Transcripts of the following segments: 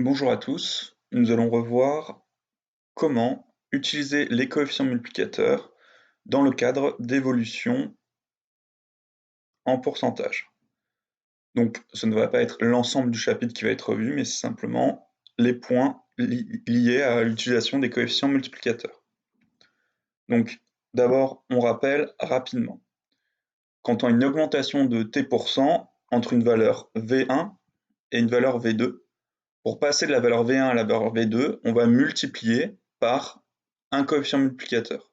Bonjour à tous, nous allons revoir comment utiliser les coefficients multiplicateurs dans le cadre d'évolution en pourcentage. Donc ce ne va pas être l'ensemble du chapitre qui va être revu, mais c'est simplement les points liés à l'utilisation des coefficients multiplicateurs. Donc d'abord, on rappelle rapidement. Quand on a une augmentation de t% entre une valeur V1 et une valeur V2, pour passer de la valeur V1 à la valeur V2, on va multiplier par un coefficient multiplicateur.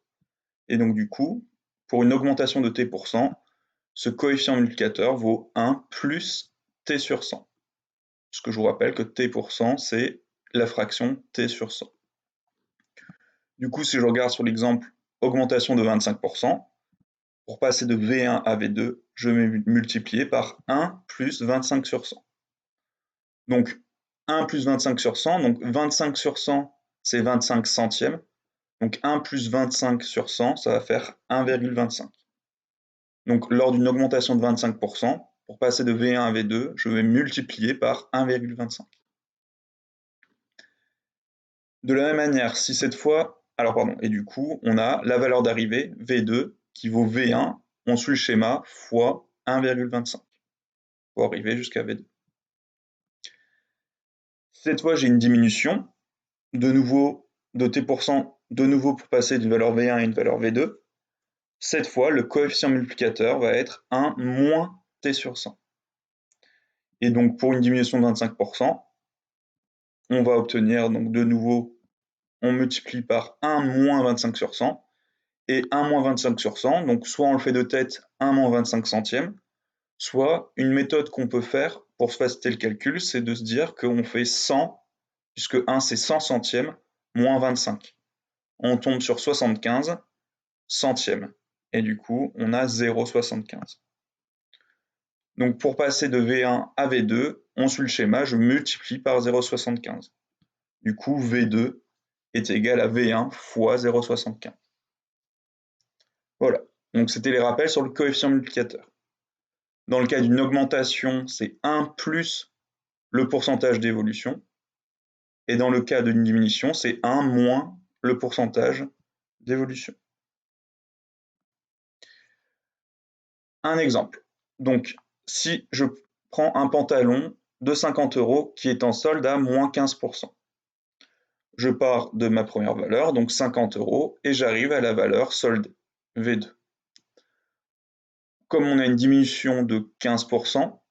Et donc du coup, pour une augmentation de t%, ce coefficient multiplicateur vaut 1 plus t sur 100. Parce que je vous rappelle que t%, c'est la fraction t sur 100. Du coup, si je regarde sur l'exemple augmentation de 25%, pour passer de V1 à V2, je vais multiplier par 1 plus 25 sur 100. Donc 1 plus 25 sur 100, donc 25 sur 100, c'est 25 centièmes. Donc 1 plus 25 sur 100, ça va faire 1,25. Donc lors d'une augmentation de 25%, pour passer de V1 à V2, je vais multiplier par 1,25. De la même manière, si cette fois, et du coup, on a la valeur d'arrivée, V2, qui vaut V1, on suit le schéma, fois 1,25, pour arriver jusqu'à V2. Cette fois, j'ai une diminution, de nouveau, de t%, de nouveau pour passer d'une valeur V1 à une valeur V2. Cette fois, le coefficient multiplicateur va être 1 moins t sur 100. Et donc, pour une diminution de 25%, on va obtenir, donc de nouveau, on multiplie par 1 moins 25 sur 100, et 1 moins 25 sur 100, donc soit on le fait de tête 1 moins 25 centièmes, soit une méthode qu'on peut faire pour se faciliter le calcul, c'est de se dire qu'on fait 100, puisque 1 c'est 100 centièmes, moins 25. On tombe sur 75 centièmes, et du coup, on a 0,75. Donc pour passer de V1 à V2, on suit le schéma, je multiplie par 0,75. Du coup, V2 est égal à V1 fois 0,75. Voilà, donc c'était les rappels sur le coefficient multiplicateur. Dans le cas d'une augmentation, c'est 1 plus le pourcentage d'évolution. Et dans le cas d'une diminution, c'est 1 moins le pourcentage d'évolution. Un exemple. Donc, si je prends un pantalon de 50 € qui est en solde à moins 15%, je pars de ma première valeur, donc 50 €, et j'arrive à la valeur soldée, V2. Comme on a une diminution de 15%,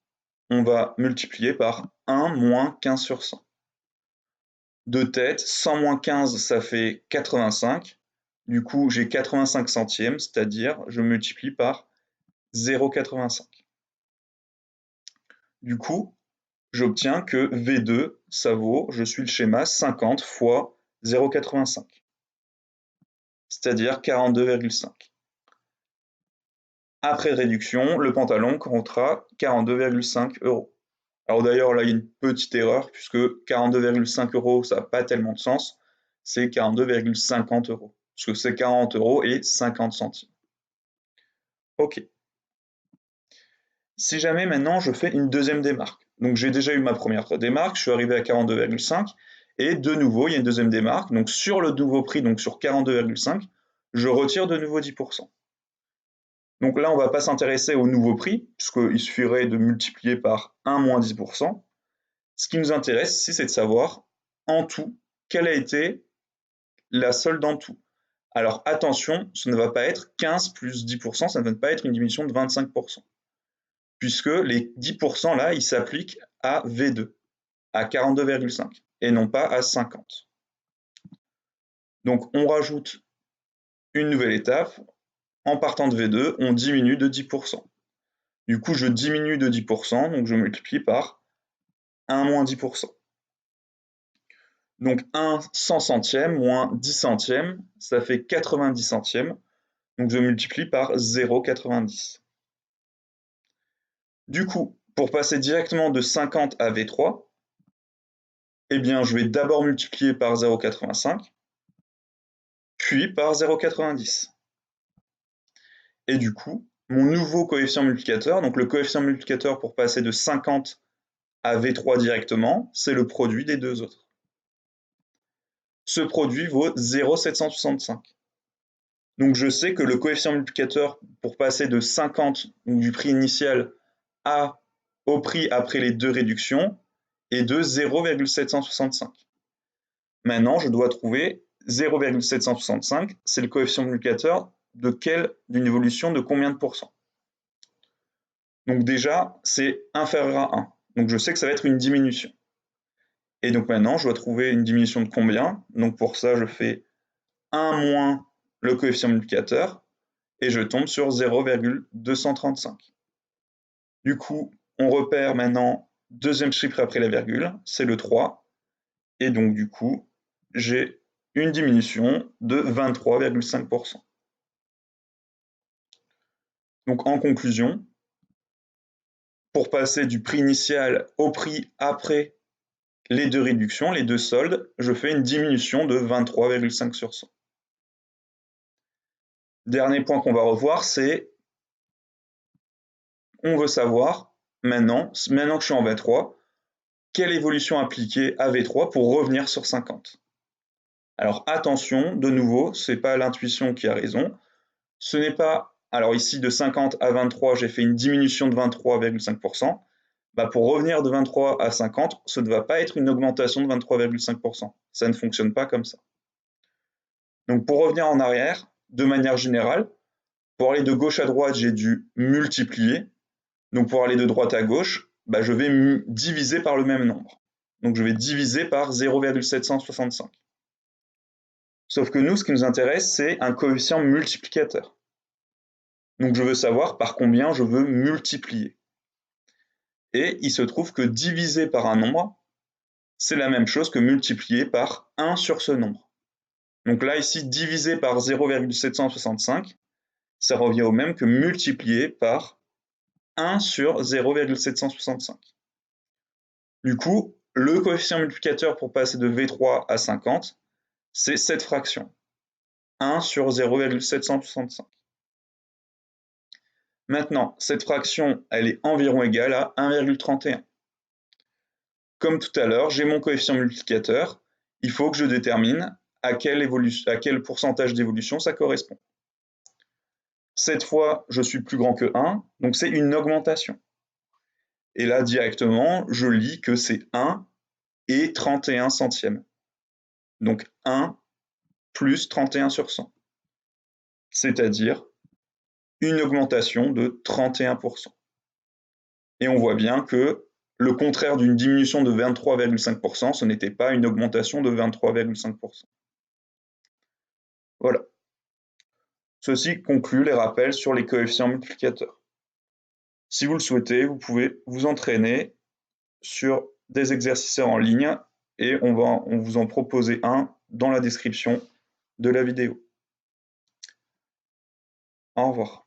on va multiplier par 1 moins 15 sur 100. De tête, 100 moins 15, ça fait 85. Du coup, j'ai 85 centièmes, c'est-à-dire je multiplie par 0,85. Du coup, j'obtiens que V2, ça vaut, je suis le schéma, 50 fois 0,85, c'est-à-dire 42,5. Après réduction, le pantalon comptera 42,5 €. Alors d'ailleurs, là, il y a une petite erreur, puisque 42,5 €, ça n'a pas tellement de sens, c'est 42,50 €, parce que c'est 40 € et 50 centimes. Ok. Si jamais maintenant je fais une deuxième démarque, donc j'ai déjà eu ma première démarque, je suis arrivé à 42,5, et de nouveau, il y a une deuxième démarque, donc sur le nouveau prix, donc sur 42,5, je retire de nouveau 10%. Donc là, on ne va pas s'intéresser au nouveau prix, puisqu'il suffirait de multiplier par 1 moins 10%. Ce qui nous intéresse ici, c'est de savoir, en tout, quelle a été la solde en tout. Alors attention, ce ne va pas être 15 plus 10%, ça ne va pas être une diminution de 25%. Puisque les 10% là, ils s'appliquent à V2, à 42,5, et non pas à 50. Donc on rajoute une nouvelle étape, en partant de V2, on diminue de 10%. Du coup, je diminue de 10%, donc je multiplie par 1 moins 10%. Donc 1 100 centièmes moins 10 centièmes, ça fait 90 centièmes, donc je multiplie par 0,90. Du coup, pour passer directement de 50 à V3, eh bien, je vais d'abord multiplier par 0,85, puis par 0,90. Et du coup, mon nouveau coefficient multiplicateur, donc le coefficient multiplicateur pour passer de 50 à V3 directement, c'est le produit des deux autres. Ce produit vaut 0,765. Donc je sais que le coefficient multiplicateur pour passer de 50, donc du prix initial, au prix après les deux réductions, est de 0,765. Maintenant, je dois trouver 0,765, c'est le coefficient multiplicateur d'une évolution de combien de pourcents? Donc déjà, c'est inférieur à 1. Donc je sais que ça va être une diminution. Et donc maintenant, je dois trouver une diminution de combien? Donc pour ça, je fais 1 moins le coefficient multiplicateur, et je tombe sur 0,235. Du coup, on repère maintenant deuxième chiffre après la virgule, c'est le 3, et donc du coup, j'ai une diminution de 23,5%. Donc en conclusion, pour passer du prix initial au prix après les deux réductions, les deux soldes, je fais une diminution de 23,5 sur 100. Dernier point qu'on va revoir, c'est on veut savoir maintenant que je suis en V3, quelle évolution appliquer à V3 pour revenir sur 50. Alors attention, de nouveau, ce n'est pas l'intuition qui a raison. Ce n'est pas, alors ici de 50 à 23, j'ai fait une diminution de 23,5%. Pour revenir de 23 à 50, ce ne va pas être une augmentation de 23,5%. Ça ne fonctionne pas comme ça. Donc pour revenir en arrière, de manière générale, pour aller de gauche à droite, j'ai dû multiplier. Donc pour aller de droite à gauche, je vais diviser par le même nombre. Donc je vais diviser par 0,765. Sauf que nous, ce qui nous intéresse, c'est un coefficient multiplicateur. Donc je veux savoir par combien je veux multiplier. Et il se trouve que diviser par un nombre, c'est la même chose que multiplier par 1 sur ce nombre. Donc là, ici, diviser par 0,765, ça revient au même que multiplier par 1 sur 0,765. Du coup, le coefficient multiplicateur pour passer de V3 à 50, c'est cette fraction, 1 sur 0,765. Maintenant, cette fraction, elle est environ égale à 1,31. Comme tout à l'heure, j'ai mon coefficient multiplicateur, il faut que je détermine à quel pourcentage d'évolution ça correspond. Cette fois, je suis plus grand que 1, donc c'est une augmentation. Et là, directement, je lis que c'est 1 et 31 centièmes. Donc 1 plus 31 sur 100. C'est-à-dire une augmentation de 31%. Et on voit bien que le contraire d'une diminution de 23,5%, ce n'était pas une augmentation de 23,5%. Voilà. Ceci conclut les rappels sur les coefficients multiplicateurs. Si vous le souhaitez, vous pouvez vous entraîner sur des exercices en ligne et on va vous en proposer un dans la description de la vidéo. Au revoir.